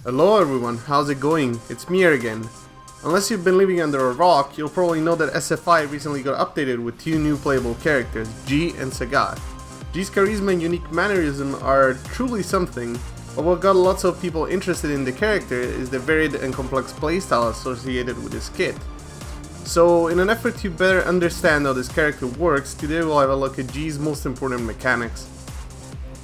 Hello everyone, how's it going? It's me here again. Unless you've been living under a rock, you'll probably know that SFV recently got updated with two new playable characters, G and Sagat. G's charisma and unique mannerism are truly something, but what got lots of people interested in the character is the varied and complex playstyle associated with his kit. So, in an effort to better understand how this character works, today we'll have a look at G's most important mechanics.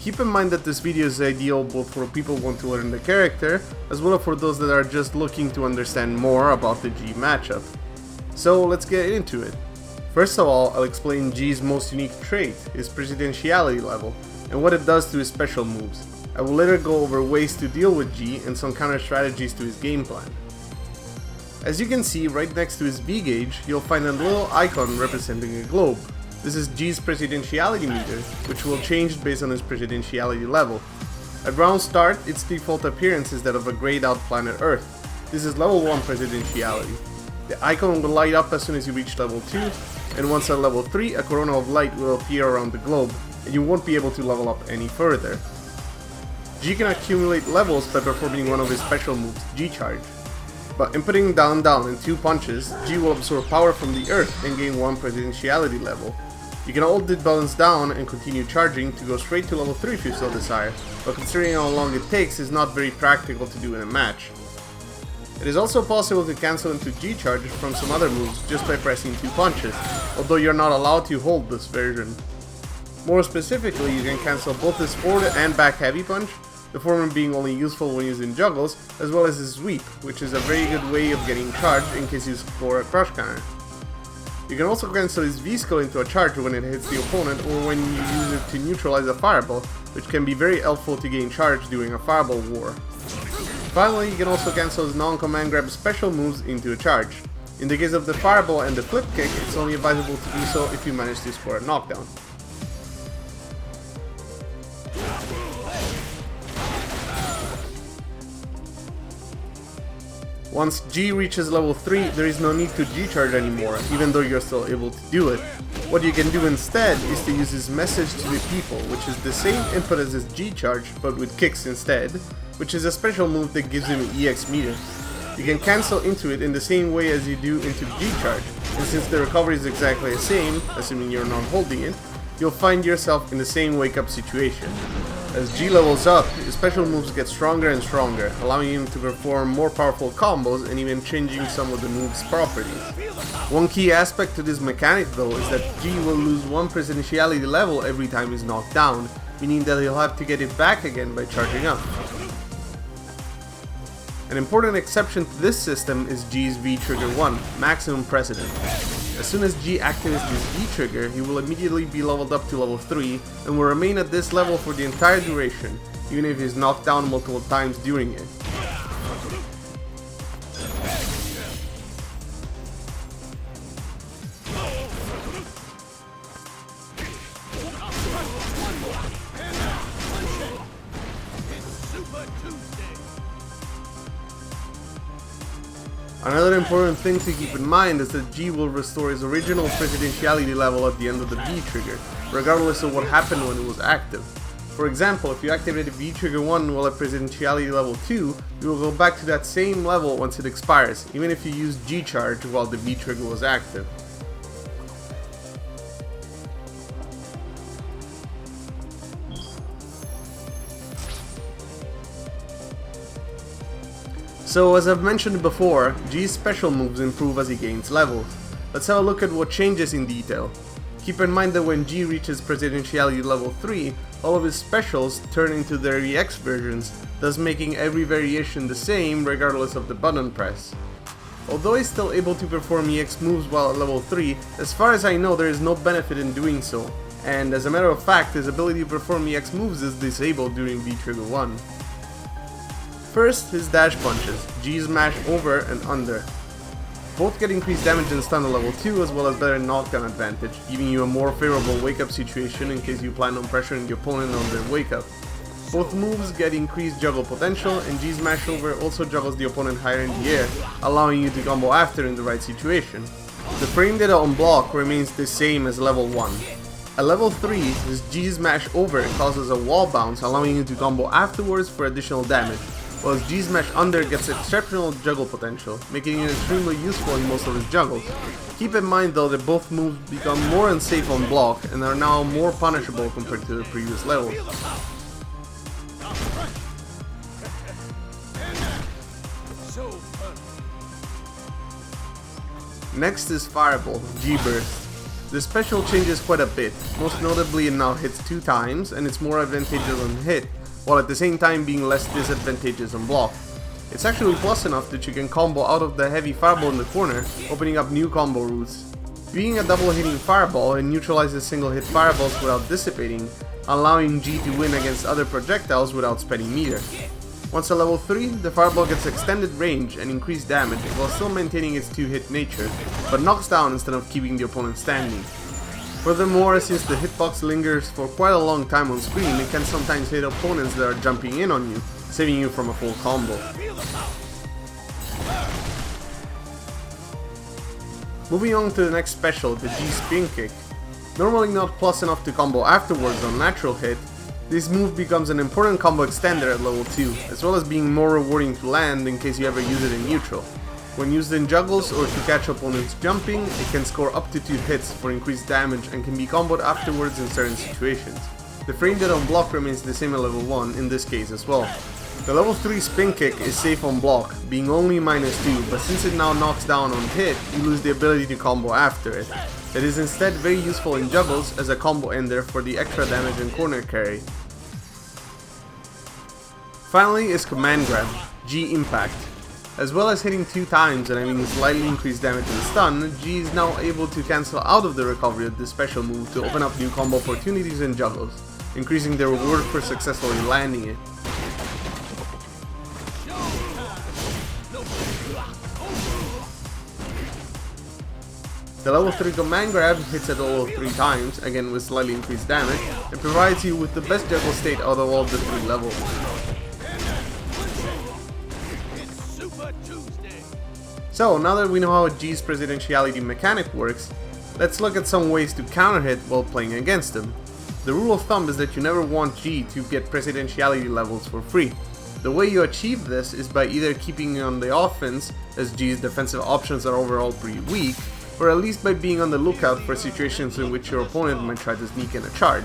Keep in mind that this video is ideal both for people who want to learn the character, as well as for those that are just looking to understand more about the G matchup. So let's get into it. First of all, I'll explain G's most unique trait, his Presidentiality level, and what it does to his special moves. I will later go over ways to deal with G and some counter strategies to his game plan. As you can see, right next to his V gauge, you'll find a little icon representing a globe. This is G's Presidentiality meter, which will change based on his Presidentiality level. At round start, its default appearance is that of a grayed out planet Earth. This is level 1 Presidentiality. The icon will light up as soon as you reach level 2, and once at level 3, a corona of light will appear around the globe, and you won't be able to level up any further. G can accumulate levels by performing one of his special moves, G-Charge. By inputting down in 2 punches, G will absorb power from the Earth and gain 1 Presidentiality level. You can hold the balance down and continue charging to go straight to level 3 if you so desire, but considering how long it takes, is not very practical to do in a match. It is also possible to cancel into G-Charge from some other moves just by pressing 2 punches, although you're not allowed to hold this version. More specifically, you can cancel both his forward and back heavy punch, the former being only useful when using juggles, as well as his sweep, which is a very good way of getting charged in case you score a crush counter. You can also cancel his V-skill into a charge when it hits the opponent or when you use it to neutralize a fireball, which can be very helpful to gain charge during a fireball war. Finally, you can also cancel his non-command grab special moves into a charge. In the case of the fireball and the flip kick, it's only advisable to do so if you manage to score a knockdown. Once G reaches level 3, there is no need to G-Charge anymore, even though you're still able to do it. What you can do instead is to use his Message to the People, which is the same input as his G-Charge, but with kicks instead, which is a special move that gives him an EX meter. You can cancel into it in the same way as you do into G-Charge, and since the recovery is exactly the same, assuming you're not holding it, you'll find yourself in the same wake-up situation. As G levels up, his special moves get stronger and stronger, allowing him to perform more powerful combos and even changing some of the move's properties. One key aspect to this mechanic though is that G will lose 1 Presidentiality level every time he's knocked down, meaning that he'll have to get it back again by charging up. An important exception to this system is G's V-Trigger 1, Maximum Precedent. As soon as G activates his V-Trigger, he will immediately be leveled up to level 3 and will remain at this level for the entire duration, even if he is knocked down multiple times during it. Another important thing to keep in mind is that G will restore his original Presidentiality level at the end of the V-Trigger, regardless of what happened when it was active. For example, if you activated V-Trigger 1 while at Presidentiality level 2, you will go back to that same level once it expires, even if you used G-Charge while the V-Trigger was active. So, as I've mentioned before, G's special moves improve as he gains levels. Let's have a look at what changes in detail. Keep in mind that when G reaches Presidentiality level 3, all of his specials turn into their EX versions, thus making every variation the same regardless of the button press. Although he's still able to perform EX moves while at level 3, as far as I know there is no benefit in doing so, and as a matter of fact his ability to perform EX moves is disabled during V-Trigger 1. First, his dash punches, G's mash over and under. Both get increased damage and stun at level 2 as well as better knockdown advantage, giving you a more favorable wake-up situation in case you plan on pressuring the opponent on their wake-up. Both moves get increased juggle potential, and G's mash over also juggles the opponent higher in the air, allowing you to combo after in the right situation. The frame data on block remains the same as level 1. At level 3, his G's mash over causes a wall bounce, allowing you to combo afterwards for additional damage. whilst G smash under gets exceptional juggle potential, making it extremely useful in most of his juggles. Keep in mind though that both moves become more unsafe on block and are now more punishable compared to the previous levels. Next is Fireball, G-Burst. This special changes quite a bit, most notably it now hits 2 times and it's more advantageous on hit, while at the same time being less disadvantageous on block. It's actually plus enough that you can combo out of the heavy fireball in the corner, opening up new combo routes. Being a double hitting fireball, it neutralizes single hit fireballs without dissipating, allowing G to win against other projectiles without spending meter. Once at level 3, the fireball gets extended range and increased damage while still maintaining its 2-hit nature, but knocks down instead of keeping the opponent standing. Furthermore, since the hitbox lingers for quite a long time on screen, it can sometimes hit opponents that are jumping in on you, saving you from a full combo. Moving on to the next special, the G Spin Kick. Normally not plus enough to combo afterwards on natural hit, this move becomes an important combo extender at level 2, as well as being more rewarding to land in case you ever use it in neutral. When used in juggles or to catch opponents jumping, it can score up to 2 hits for increased damage and can be comboed afterwards in certain situations. The frame rate on block remains the same at level 1 in this case as well. The level 3 Spin Kick is safe on block, being only -2, but since it now knocks down on hit, you lose the ability to combo after it. It is instead very useful in juggles as a combo ender for the extra damage and corner carry. Finally is Command Grab, G Impact. As well as hitting 2 times and having slightly increased damage and stun, G is now able to cancel out of the recovery of this special move to open up new combo opportunities in juggles, increasing the reward for successfully landing it. The level 3 Command Grab hits at level 3 times, again with slightly increased damage, and provides you with the best juggle state out of all the 3 levels. So now that we know how G's Presidentiality mechanic works, let's look at some ways to counter hit while playing against him. The rule of thumb is that you never want G to get Presidentiality levels for free. The way you achieve this is by either keeping on the offense, as G's defensive options are overall pretty weak, or at least by being on the lookout for situations in which your opponent might try to sneak in a charge.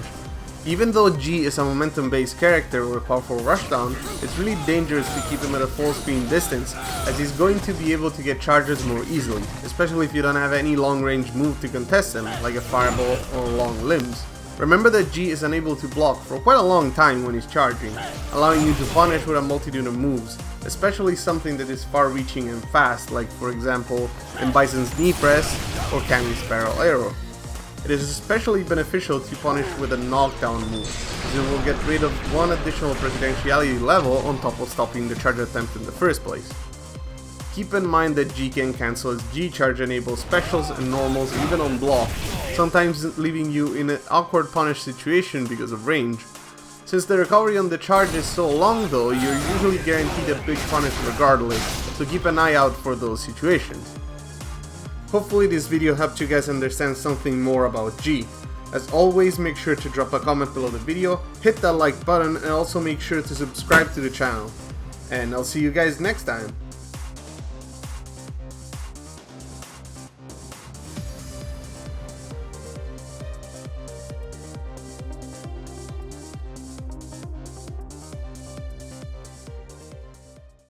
Even though G is a momentum-based character with a powerful rushdown, it's really dangerous to keep him at a full screen distance, as he's going to be able to get charges more easily, especially if you don't have any long-range move to contest him, like a fireball or long limbs. Remember that G is unable to block for quite a long time when he's charging, allowing you to punish with a multitude of moves, especially something that is far-reaching and fast, like for example in Bison's knee press or Cammy's barrel arrow. It is especially beneficial to punish with a knockdown move, as it will get rid of one additional Presidentiality level on top of stopping the charge attempt in the first place. Keep in mind that G can cancel his G charge enable specials and normals even on block, sometimes leaving you in an awkward punish situation because of range. Since the recovery on the charge is so long though, you're usually guaranteed a big punish regardless, so keep an eye out for those situations. Hopefully this video helped you guys understand something more about G. As always, make sure to drop a comment below the video, hit that like button, and also make sure to subscribe to the channel. And I'll see you guys next time.